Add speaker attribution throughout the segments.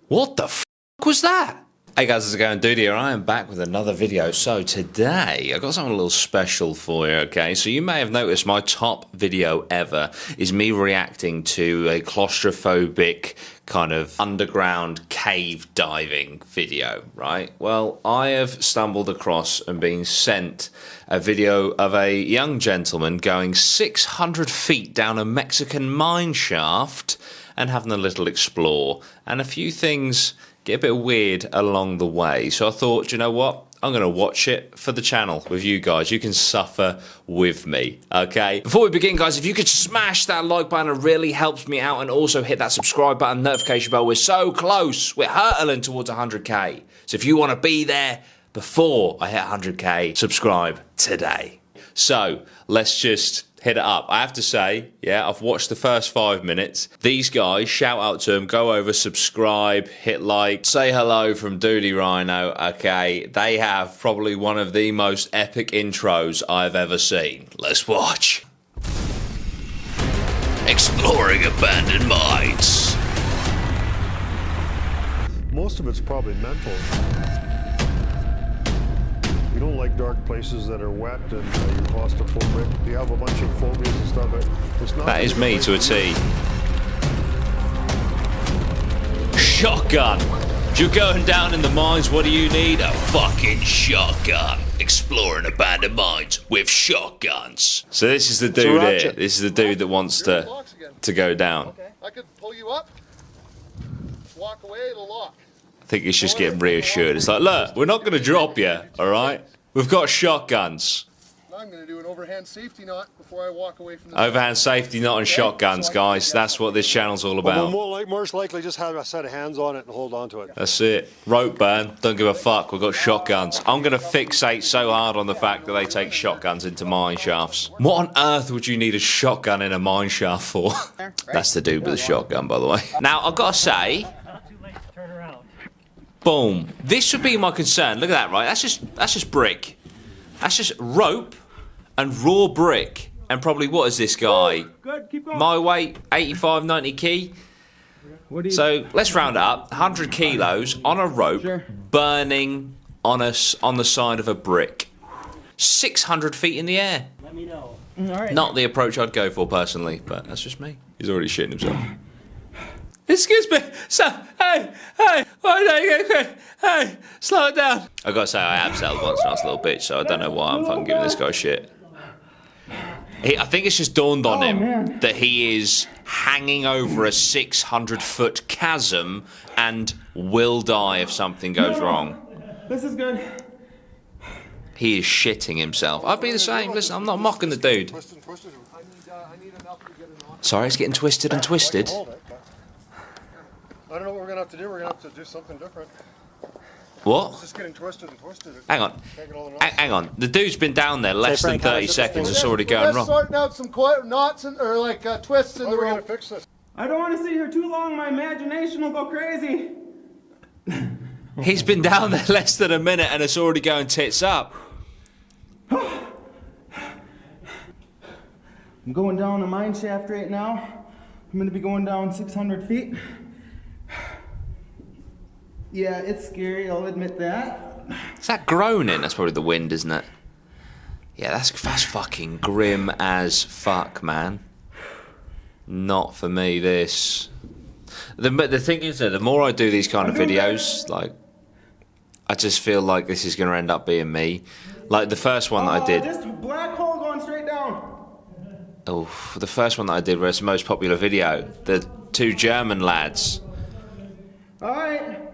Speaker 1: What the f was that? Hey guys, how's it going? Dudey here. I am back with another video. So today, I've got something a little special for you, okay? So you may have noticed my top video ever is me reacting to a claustrophobic kind of underground cave diving video, right? Well, I have stumbled across and been sent a video of a young gentleman going 600 feet down a Mexican mine shaft and having a little explore, and a few things get a bit weird along the way. So I thought, you know what? I'm going to watch it for the channel with you guys. You can suffer with me, okay? Before we begin, guys, if you could smash that like button, it really helps me out, and also hit that subscribe button, notification bell. We're so close. We're hurtling towards 100k. So if you want to be there before I hit 100k, subscribe today. So let's just hit it up. I have to say, yeah, I've watched the first 5 minutes. These guys, shout out to them, go over, subscribe, hit like, say hello from Dudey Rhino, okay? They have probably one of the most epic intros I've ever seen. Let's watch. Exploring abandoned mines.
Speaker 2: Most of it's probably mental. You don't like dark places that are wet and you're claustrophobic. You have a bunch of phobias and stuff. It's not
Speaker 1: that is me to a T. Shotgun. If you're going down in the mines, what do you need? A fucking shotgun. Exploring abandoned mines with shotguns. So this is the dude here. This is the dude that wants to go down.
Speaker 3: Okay, I could pull you up, walk away, it'll lock.
Speaker 1: I think he's just getting reassured. It's like, look, we're not going to drop you, all right? We've got shotguns.
Speaker 3: Now I'm going to do an overhand safety knot before I walk away from the
Speaker 1: Overhand safety knot and shotguns, guys. That's what this channel's all about.
Speaker 2: We'll most likely just have a set of hands on it and hold on to it.
Speaker 1: That's it. Rope burn. Don't give a fuck. We've got shotguns. I'm going to fixate so hard on the fact that they take shotguns into mine shafts. What on earth would you need a shotgun in a mine shaft for? That's the dude with the shotgun, by the way. Now, I've got to say... Boom. This would be my concern. Look at that, right? That's just brick. That's just rope and raw brick. And probably, what is this guy?
Speaker 4: Good, keep going.
Speaker 1: My weight, 85, 90 key. So let's round it up. 100 kilos on a rope, burning on the side of a brick. 600 feet in the air.
Speaker 4: Let me know. All right.
Speaker 1: Not the approach I'd go for personally, but that's just me. He's already shitting himself. Excuse me, sir. Hey, slow it down. I gotta say, I abseiled once when I was a little bitch, so I don't know why I'm fucking giving this guy shit. I think it's just dawned on him that he is hanging over a 600-foot chasm and will die if something goes wrong.
Speaker 4: This is good.
Speaker 1: He is shitting himself. I'd be the same. Listen, I'm not mocking the dude. Sorry, it's getting twisted and twisted.
Speaker 3: I don't know what we're going to have to do. We're going to have to do something different.
Speaker 1: What?
Speaker 3: It's just getting twisted and twisted.
Speaker 1: Hang on. Hang on. The dude's been down there less than 30 seconds. It's already going wrong.
Speaker 3: Sorting out some knots or like twists in the rope. We're going to fix this.
Speaker 4: I don't want to sit here too long. My imagination will go crazy.
Speaker 1: He's been down there less than a minute and it's already going tits up.
Speaker 4: I'm going down a mine shaft right now. I'm going to be going down 600 feet. Yeah, it's scary, I'll admit that.
Speaker 1: Is that groaning? That's probably the wind, isn't it? Yeah, that's fucking grim as fuck, man. Not for me, this. But the thing is that the more I do these kind of videos, like, I just feel like this is going to end up being me. Like the first one that I did.
Speaker 4: Just a black hole going straight down.
Speaker 1: Oh, the first one that I did was the most popular video. The two German lads.
Speaker 4: Alright.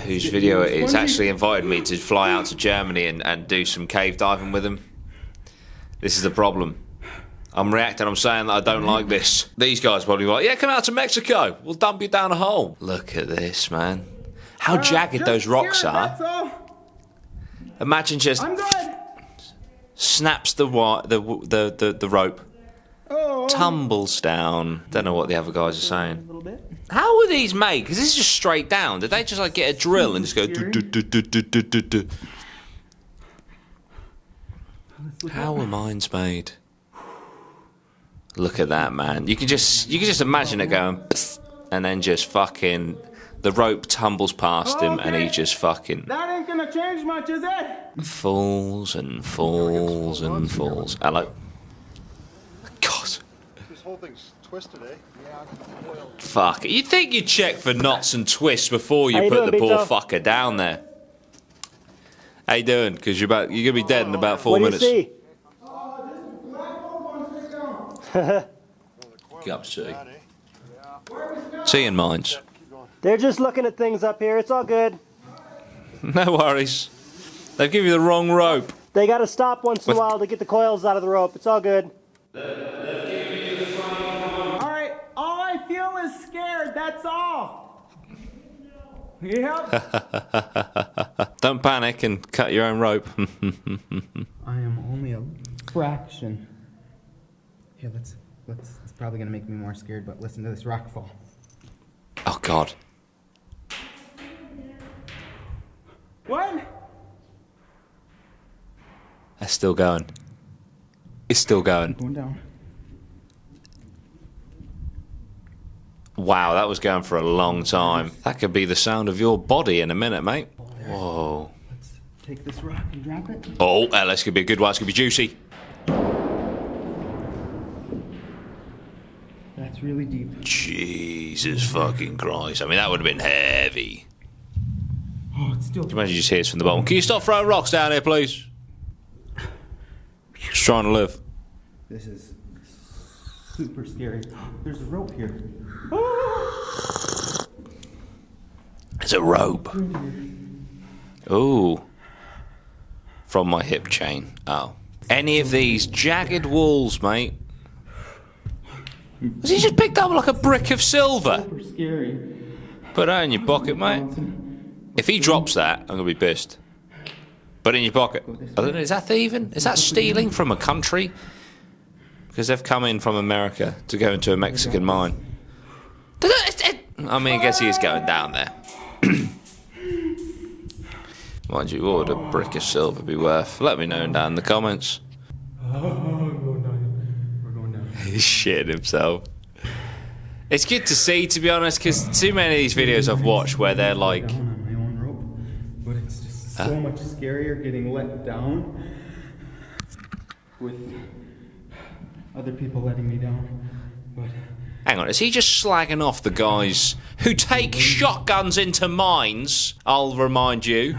Speaker 1: Whose video it is actually invited me to fly out to Germany and do some cave diving with them. This is the problem. I'm reacting, I'm saying that I don't like this. These guys probably like, yeah, come out to Mexico. We'll dump you down a hole. Look at this, man. How jagged those rocks are. Imagine just snaps the rope. Tumbles down. Don't know what the other guys are saying. How were these made? Because this is just straight down. Did they just like get a drill and just go? How were mines made? Look at that, man. You can just imagine it going, and then just fucking The rope tumbles past him, and he just fucking
Speaker 4: That ain't gonna change much, is it?
Speaker 1: falls and falls and falls. Hello. God.
Speaker 3: This whole thing's twisted, eh?
Speaker 1: Fuck. You'd think you'd check for knots and twists before
Speaker 5: How
Speaker 1: you
Speaker 5: you
Speaker 1: put
Speaker 5: doing,
Speaker 1: the poor
Speaker 5: Beto?
Speaker 1: fucker down there. How you doing? Because you're gonna be dead in about 4
Speaker 5: What do you
Speaker 1: minutes.
Speaker 5: see?
Speaker 1: Get up to seeing mines.
Speaker 5: They're just looking at things up here. It's all good.
Speaker 1: No worries. They've given you the wrong rope.
Speaker 5: They got to stop once in a while to get the coils out of the rope. It's all good.
Speaker 4: All right, all I feel is scared, that's all. Yep.
Speaker 1: Don't panic and cut your own rope.
Speaker 4: I am only a fraction. Here, let's. It's probably gonna make me more scared, but listen to this rock fall.
Speaker 1: Oh God.
Speaker 4: What?
Speaker 1: That's still going. It's still going.
Speaker 4: Going down.
Speaker 1: Wow, that was going for a long time. That could be the sound of your body in a minute, mate. Whoa.
Speaker 4: Let's take this rock and drop it.
Speaker 1: Oh, this could be a good one. This could be juicy.
Speaker 4: That's really deep.
Speaker 1: Jesus fucking Christ. I mean, that would have been heavy.
Speaker 4: Oh, it's still.
Speaker 1: Can you imagine you just hear us from the bottom? Can you stop throwing rocks down here, please? Just trying to live.
Speaker 4: This is super scary. There's a rope here.
Speaker 1: There's a rope. Ooh. From my hip chain. Oh. Any of these jagged walls, mate. Has he just picked up like a brick of silver?
Speaker 4: Super scary.
Speaker 1: Put that in your pocket, mate. If he drops that, I'm going to be pissed. Put it in your pocket. I don't know, is that thieving? Is that stealing from a country? Because they've come in from America to go into a Mexican mine. I mean, I guess he is going down there. Mind you, what would a brick of silver be worth? Let me know down in the comments.
Speaker 4: We're going down.
Speaker 1: He's shitting himself. It's good to see, to be honest, because too many of these videos I've watched where they're like...
Speaker 4: Down on my own rope, but it's just so much scarier getting let down with other people letting me down. But
Speaker 1: Hang on, is he just slagging off the guys who take shotguns into mines? I'll remind you.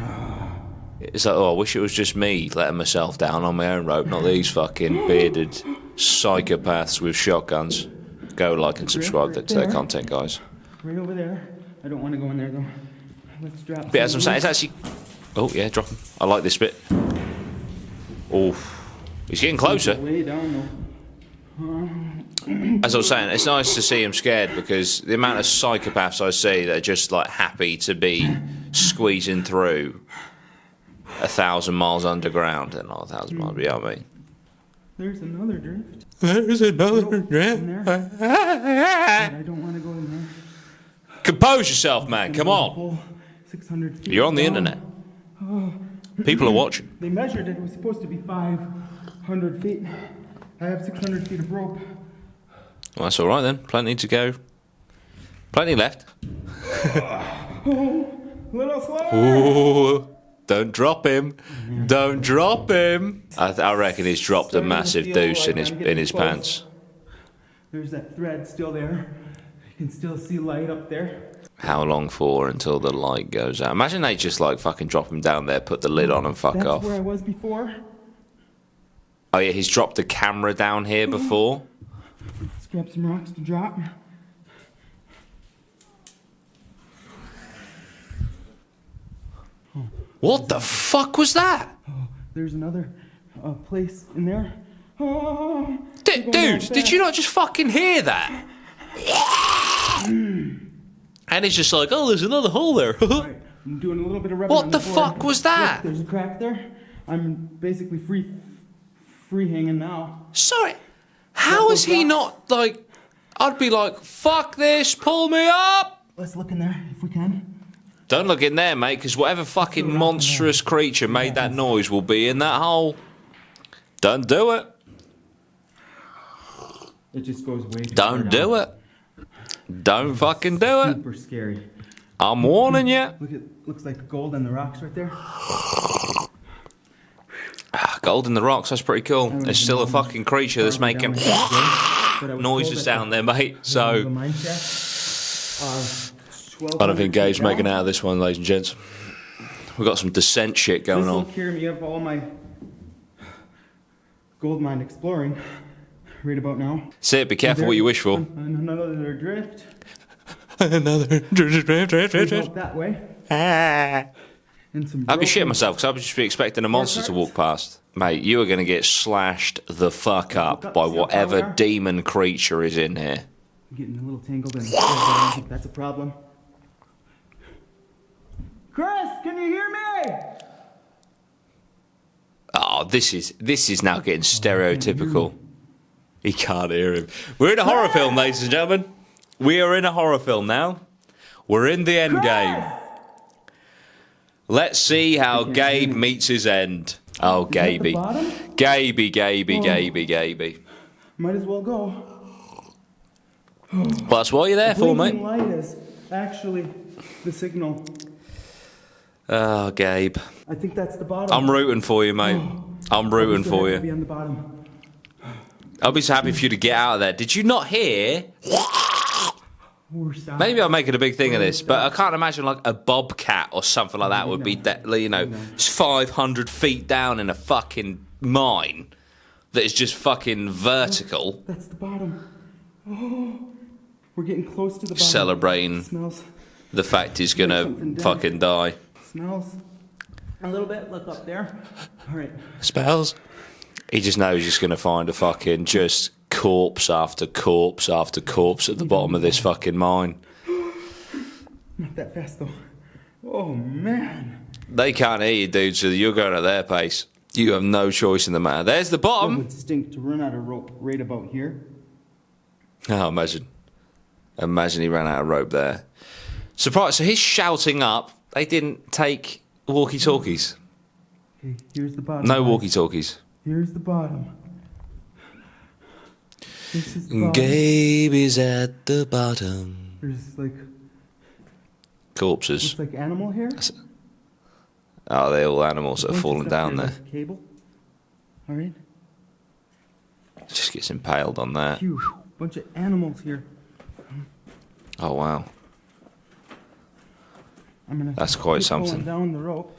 Speaker 1: It's like, oh, I wish it was just me letting myself down on my own rope, not these fucking bearded psychopaths with shotguns. Go like and subscribe to their content, guys.
Speaker 4: right over there. I don't want to go in there though. Let's drop.
Speaker 1: But as I'm saying, it's actually... Oh, yeah, drop him. I like this bit. Oh, he's getting closer.
Speaker 4: Way down though.
Speaker 1: As I was saying, it's nice to see him scared because the amount of psychopaths I see that are just like happy to be squeezing through 1,000 miles underground, and not 1,000 miles, but you know what I mean.
Speaker 4: There's another drift.
Speaker 1: There's another
Speaker 4: In there. But I don't want to go in there.
Speaker 1: Compose yourself, man. Come on.
Speaker 4: Full 600 feet
Speaker 1: You're on the
Speaker 4: down.
Speaker 1: internet. People are watching.
Speaker 4: They measured it. It was supposed to be 500 feet. I have 600 feet of rope.
Speaker 1: Well, that's all right then. Plenty to go. Plenty left.
Speaker 4: Oh, little slower.
Speaker 1: Ooh. Don't drop him. Don't drop him. I reckon he's dropped a massive deuce in his pants.
Speaker 4: There's that thread still there. You can still see light up there.
Speaker 1: How long for until the light goes out? Imagine they just like fucking drop him down there, put the lid on and fuck
Speaker 4: That's
Speaker 1: off.
Speaker 4: where I was before.
Speaker 1: Oh yeah, he's dropped a camera down here before.
Speaker 4: Let's grab some rocks to drop.
Speaker 1: What the fuck was that?
Speaker 4: Oh, there's another place in there. Oh, I'm going
Speaker 1: Dude,
Speaker 4: out
Speaker 1: did
Speaker 4: there.
Speaker 1: you not just fucking hear that? And it's just like, oh, there's another hole there.
Speaker 4: Right, I'm doing a little bit of rubbing
Speaker 1: What
Speaker 4: on
Speaker 1: the
Speaker 4: floor.
Speaker 1: fuck was that?
Speaker 4: Look, there's a crack there. I'm basically free hanging now.
Speaker 1: Sorry, how is he not like... I'd be like, fuck this, pull me up!
Speaker 4: Let's look in there if we can.
Speaker 1: Don't look in there, mate, because whatever fucking monstrous creature made that noise will be in that hole. Don't do it.
Speaker 4: It just goes way too
Speaker 1: Don't do it. Don't fucking do it.
Speaker 4: Super scary.
Speaker 1: I'm warning you.
Speaker 4: Look, it looks like gold on the rocks right there.
Speaker 1: Gold in the rocks, that's pretty cool. There's still a fucking creature that's making noises down there, mate. So, I don't think Gabe's making out of this one, ladies and gents. We've got some descent shit going on.
Speaker 4: This will carry me up all my gold mine exploring right about now.
Speaker 1: Say it, be careful what you wish for.
Speaker 4: Another drift.
Speaker 1: Another drift.
Speaker 4: That way. And some
Speaker 1: I'd be shitting myself because I would just be expecting a monster to walk past. Mate, you are going to get slashed the fuck up by whatever demon creature is in here.
Speaker 4: I'm getting a little tangled in. I don't think that's a problem. Chris, can you hear me?
Speaker 1: Oh, this is now getting stereotypical. He can't hear him. We're in a horror film, ladies and gentlemen. We are in a horror film now. We're in the end game. Let's see how Gabe meets his end. Oh, Gaby. Gaby.
Speaker 4: Might as well go.
Speaker 1: Well, that's what you're there for, mate.
Speaker 4: The light is actually the signal.
Speaker 1: Oh, Gabe.
Speaker 4: I think that's the bottom.
Speaker 1: I'm rooting for you, mate. I'm rooting for
Speaker 4: Be
Speaker 1: you.
Speaker 4: on the bottom.
Speaker 1: I'll be so happy for you to get out of there. Did you not hear? Maybe I'm making a big thing of this, but I can't imagine like a bobcat or something like that would be, it's 500 feet down in a fucking mine that is just fucking vertical.
Speaker 4: That's the bottom. Oh, we're getting close to the bottom.
Speaker 1: Celebrating the fact he's gonna fucking die.
Speaker 4: Smells a little bit. Look up there. All right.
Speaker 1: Spells. He just knows he's gonna find a fucking just corpse after corpse after corpse at the bottom of this fucking mine.
Speaker 4: Not that fast though. Oh man.
Speaker 1: They can't hear you, dude, so you're going at their pace. You have no choice in the matter. There's the
Speaker 4: It
Speaker 1: bottom.
Speaker 4: would stink to run out of rope right about here.
Speaker 1: Oh, imagine he ran out of rope there. Surprise! So he's shouting up. They didn't take walkie-talkies.
Speaker 4: Okay, here's the bottom.
Speaker 1: No walkie-talkies.
Speaker 4: Here's the bottom. This is the bottom.
Speaker 1: Gabe is at the bottom.
Speaker 4: There's like
Speaker 1: Corpses.
Speaker 4: looks like animal hair.
Speaker 1: Oh, they're all animals that have fallen down there.
Speaker 4: Like cable. All right.
Speaker 1: Just gets impaled on that.
Speaker 4: Huge bunch of animals here.
Speaker 1: Oh wow, that's quite
Speaker 4: keep pulling
Speaker 1: something.
Speaker 4: down the rope.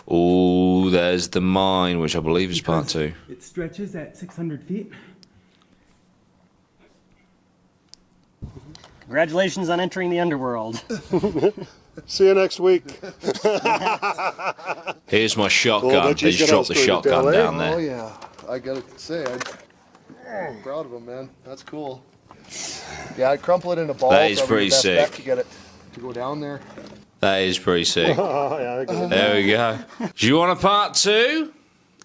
Speaker 1: Oh, there's the mine, which I believe is part 2.
Speaker 4: It stretches at 600 feet.
Speaker 5: Congratulations on entering the underworld.
Speaker 3: See you next week.
Speaker 1: Here's my shotgun. They just dropped the shotgun down there.
Speaker 3: Oh yeah, I gotta say, I'm proud of him, man. That's cool. Yeah, I'd crumple it in a ball.
Speaker 1: That is
Speaker 3: probably
Speaker 1: pretty
Speaker 3: the best
Speaker 1: sick.
Speaker 3: bet to get it to go down there.
Speaker 1: That is pretty sick.
Speaker 3: Oh yeah,
Speaker 1: There we go. Do you want a part 2?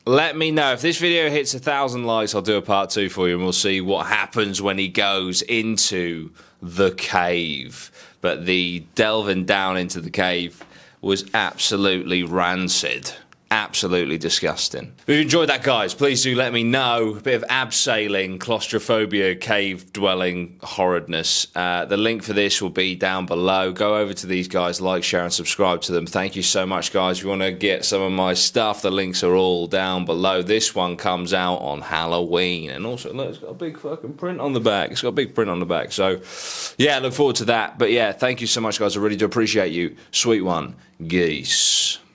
Speaker 1: Let me know. If this video hits 1,000 likes, I'll do a part 2 for you, and we'll see what happens when he goes into the cave. But the delving down into the cave was absolutely rancid. Absolutely disgusting. If you enjoyed that, guys, please do let me know. A bit of abseiling, claustrophobia, cave dwelling horridness. The link for this will be down below. Go over to these guys, like, share, and subscribe to them. Thank you so much, guys. If you want to get some of my stuff, the links are all down below. This one comes out on Halloween. And also, look, it's got a big fucking print on the back. It's got a big print on the back. So, yeah, look forward to that. But yeah, thank you so much, guys. I really do appreciate you. Sweet one. Geese.